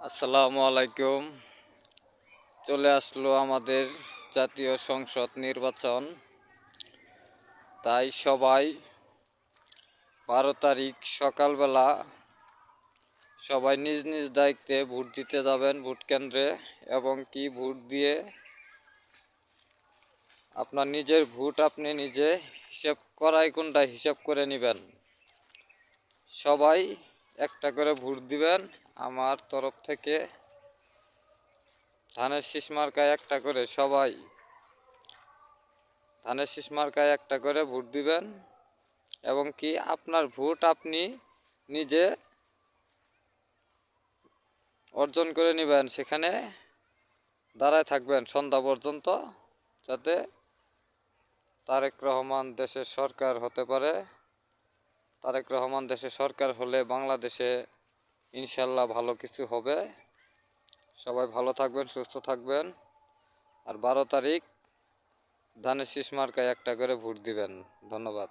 আসসালামু আলাইকুম। চলে আসলো আমাদের জাতীয় সংসদ নির্বাচন। তাই সবাই 12 তারিখ সকালবেলা সবাই নিজ নিজ দায়িত্বে ভোট দিতে যাবেন ভোট কেন্দ্রে, এবং কি ভোট দিয়ে আপনার নিজের ভোট আপনি নিজে হিসাব করাই কোনটা হিসাব করে নেবেন। সবাই একটা করে ভোট দিবেন। আমার তরফ থেকে ধানের শীষ মার্কায় একটা করে, সবাই ধানের শীষ মার্কায় একটা করে ভোট দিবেন, এবং কি আপনার ভোট আপনি নিজে অর্জন করে নেবেন। সেখানে দাঁড়ায় থাকবেন সন্ধ্যা পর্যন্ত, যাতে তারেক রহমান দেশের সরকার হতে পারে। তারেক রহমান দেশের সরকার হলে বাংলাদেশে ইনশাল্লাহ ভালো কিছু হবে। সবাই ভালো থাকবেন, সুস্থ থাকবেন। আর 12 তারিখ ধানের শীষ মার্কায় একটা করে ভোট দিবেন। ধন্যবাদ।